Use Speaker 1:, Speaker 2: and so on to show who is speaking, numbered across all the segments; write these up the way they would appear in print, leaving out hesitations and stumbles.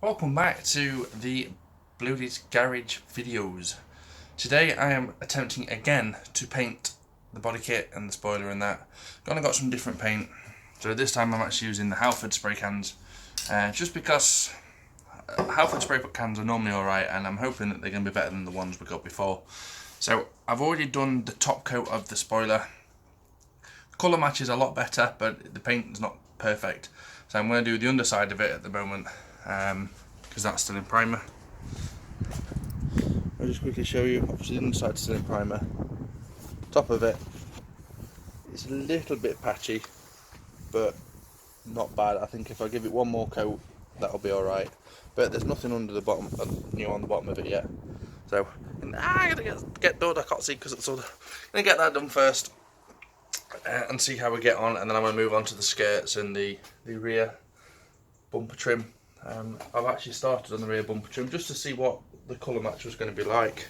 Speaker 1: Welcome back to the Bluudys garage videos. Today I am attempting again to paint the body kit and the spoiler and that. Got some different paint. So this time I'm actually using the Halford spray cans. Just because Halford spray cans are normally alright, and I'm hoping that they're going to be better than the ones we got before. So I've already done the top coat of the spoiler. The colour match is a lot better, but the paint is not perfect. So I'm going to do the underside of it at the moment, because that's still in primer. I'll just quickly show you. Obviously the underside's still in primer. Top of it, it's a little bit patchy, but not bad. I think if I give it one more coat, that'll be alright. But there's nothing under the bottom, on the bottom of it yet. So I'm gonna get done. I can't see because it's sort of gonna get that done first, and see how we get on, and then I'm gonna move on to the skirts and the rear bumper trim. I've actually started on the rear bumper trim just to see what the colour match was going to be like.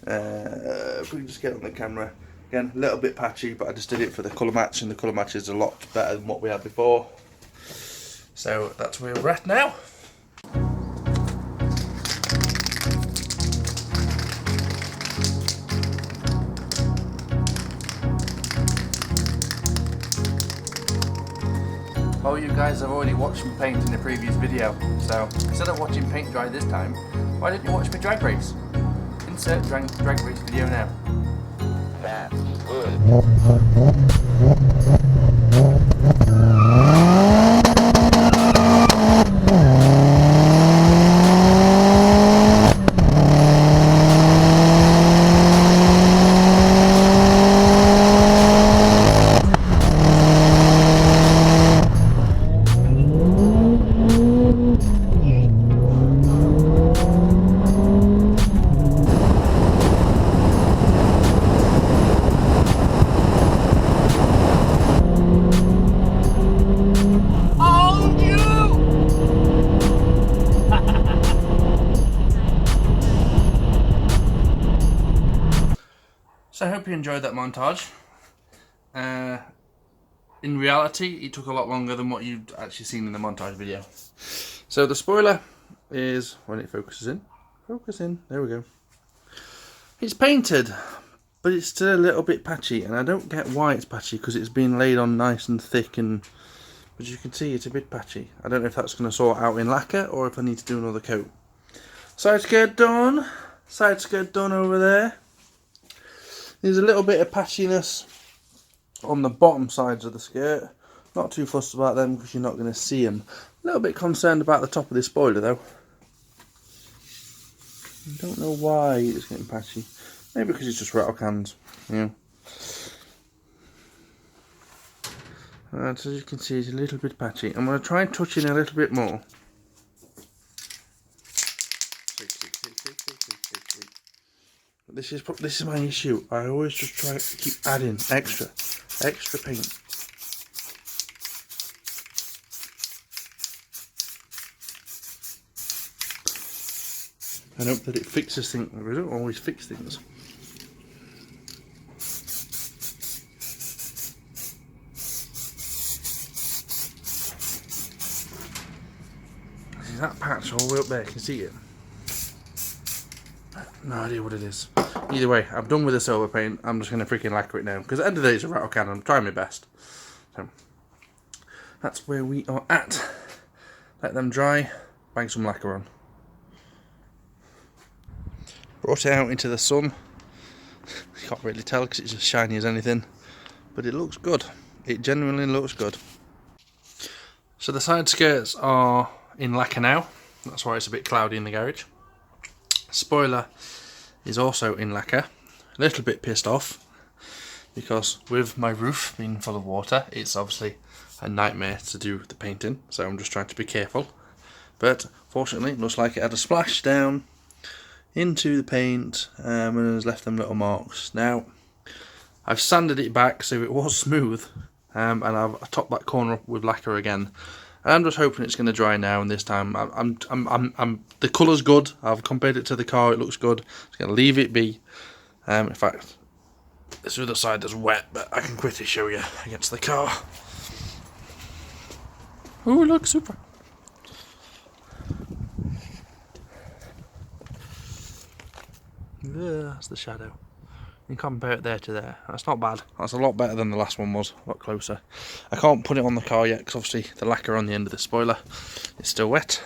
Speaker 1: If we can just get on the camera. Again, a little bit patchy, but I just did it for the colour match, and the colour match is a lot better than what we had before. So that's where we're at now. Oh, you guys have already watched me paint in the previous video, so instead of watching paint dry this time, why didn't you watch me drag race? Insert drag race video now. That's good. So I hope you enjoyed that montage. In reality, it took a lot longer than what you'd actually seen in the montage video. So the spoiler is, when it focuses in, there we go. It's painted, but it's still a little bit patchy, and I don't get why it's patchy, because it's been laid on nice and thick, and as you can see, it's a bit patchy. I don't know if that's going to sort out in lacquer, or if I need to do another coat. Side skirt done over there. There's a little bit of patchiness on the bottom sides of the skirt. Not too fussed about them because you're not going to see them. A little bit concerned about the top of this spoiler though. I don't know why it's getting patchy. Maybe because it's just rattle cans. Yeah. As you can see, it's a little bit patchy. I'm going to try and touch in a little bit more. This is my issue. I always just try to keep adding extra paint. I hope that it fixes things. We don't always fix things. See that patch all the way up there? Can you see it? No idea what it is. Either way, I'm done with the silver paint. I'm just going to freaking lacquer it now, because at the end of the day it's a rattle can. I'm trying my best. So that's where we are at. Let them dry, bang some lacquer on. Brought it out into the sun. You can't really tell because it's as shiny as anything, but it looks good. It genuinely looks good. So the side skirts are in lacquer now. That's why it's a bit cloudy in the garage. Spoiler is also in lacquer. A little bit pissed off because with my roof being full of water, it's obviously a nightmare to do the painting, so I'm just trying to be careful. But fortunately, it looks like it had a splash down into the paint, and has left them little marks. Now I've sanded it back so it was smooth, and I've topped that corner up with lacquer again. And I'm just hoping it's going to dry now, and this time the colour's good. I've compared it to the car, it looks good. I'm just going to leave it be. In fact, this other side is wet, but I can quickly show you against the car. Oh, look, super. That's the shadow. You compare it there to there. That's not bad. That's a lot better than the last one was. A lot closer. I can't put it on the car yet because obviously the lacquer on the end of the spoiler is still wet.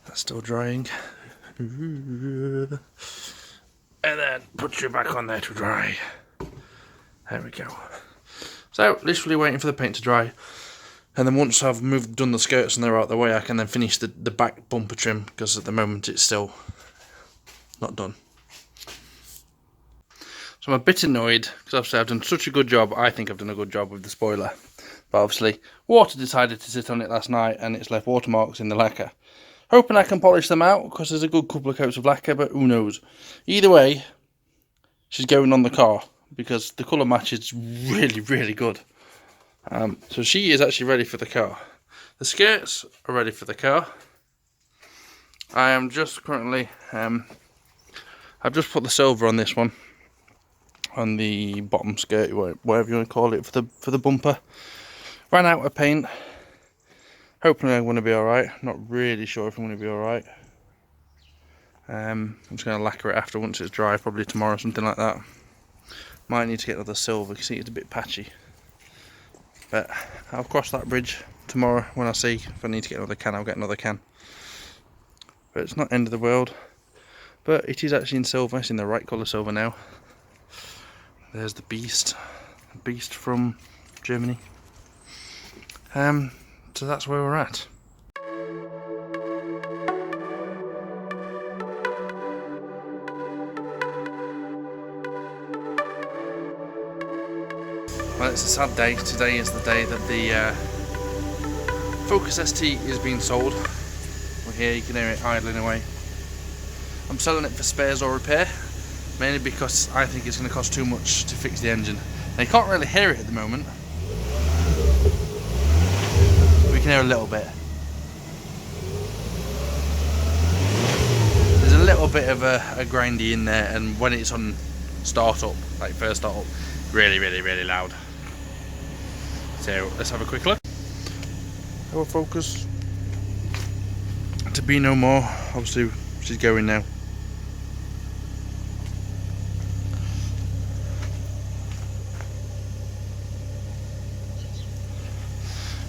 Speaker 1: That's still drying. And then put you back on there to dry. There we go. So literally waiting for the paint to dry. And then once I've done the skirts and they're out of the way, I can then finish the back bumper trim because at the moment it's still not done. So I'm a bit annoyed because obviously I've done such a good job. I think I've done a good job with the spoiler. But obviously water decided to sit on it last night and it's left watermarks in the lacquer. Hoping I can polish them out because there's a good couple of coats of lacquer, but who knows. Either way, she's going on the car because the colour match is really, really good. So she is actually ready for the car. The skirts are ready for the car. I am just currently, I've just put the silver on this one. On the bottom skirt, whatever you want to call it, for the bumper. Ran out of paint. Hoping I'm going to be alright. Not really sure if I'm going to be alright. I'm just going to lacquer it after once it's dry, probably tomorrow or something like that. Might need to get another silver, you can see it's a bit patchy. But I'll cross that bridge tomorrow when I see if I need to get another can, I'll get another can. But it's not the end of the world. But it is actually in silver, it's in the right colour silver now. There's the beast from Germany. So that's where we're at. Well, it's a sad day. Today is the day that the Focus ST is being sold. We're here, you can hear it idling away. I'm selling it for spares or repair. Mainly because I think it's going to cost too much to fix the engine. Now you can't really hear it at the moment. We can hear a little bit. There's a little bit of a grindy in there, and when it's on start up, like first start up, really, really, really loud. So let's have a quick look. Our Focus to be no more. Obviously she's going now.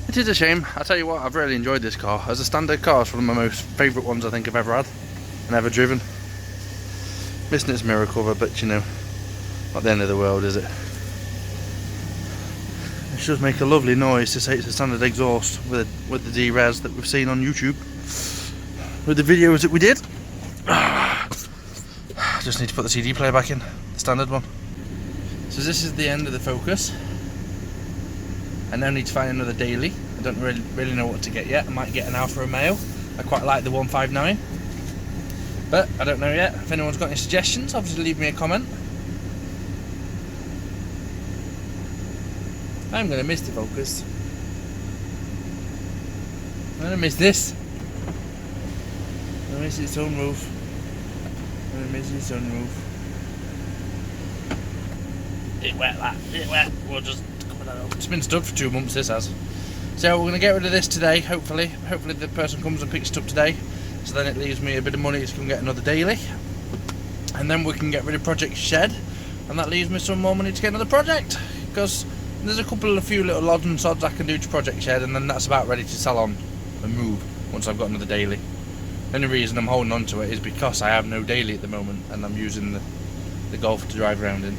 Speaker 1: It is a shame. I tell you what, I've really enjoyed this car. As a standard car, it's one of my most favourite ones I think I've ever had and ever driven. Missing its mirror cover, but you know, not the end of the world, is it? It does make a lovely noise to say it's a standard exhaust with the D-Res that we've seen on YouTube. With the videos that we did. Just need to put the CD player back in, the standard one. So this is the end of the Focus. I now need to find another daily. I don't really know what to get yet. I might get an Alfa Romeo. I quite like the 159. But I don't know yet. If anyone's got any suggestions, obviously leave me a comment. I'm going to miss the Focus. I'm going to miss this. I'm going to miss its own roof. I'm going to miss its own roof. It wet, that. It wet. We'll just... It's been stood for 2 months, this has. So we're going to get rid of this today, hopefully. Hopefully the person comes and picks it up today. So then it leaves me a bit of money to come get another daily. And then we can get rid of Project Shed. And that leaves me some more money to get another project. Because there's a few little odds and sods I can do to Project Shed. And then that's about ready to sell on and move once I've got another daily. The only reason I'm holding on to it is because I have no daily at the moment. And I'm using the Golf to drive around in.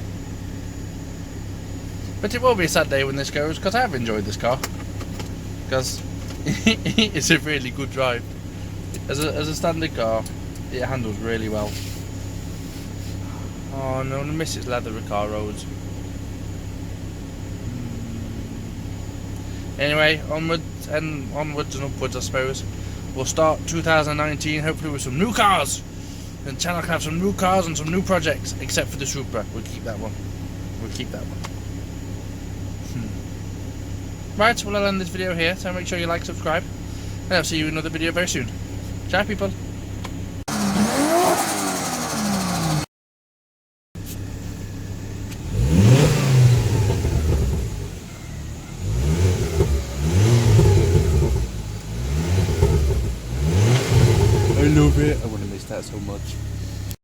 Speaker 1: But it will be a sad day when this goes, because I have enjoyed this car. Because it's a really good drive. As a standard car, it handles really well. Oh no, I miss its leather car roads. Anyway, onwards and upwards I suppose. We'll start 2019 hopefully with some new cars. And the channel can have some new cars and some new projects, except for the Supra. We'll keep that one. Right, well I'll end this video here, so make sure you like, subscribe, and I'll see you in another video very soon. Ciao people! I love it, I want to miss that so much.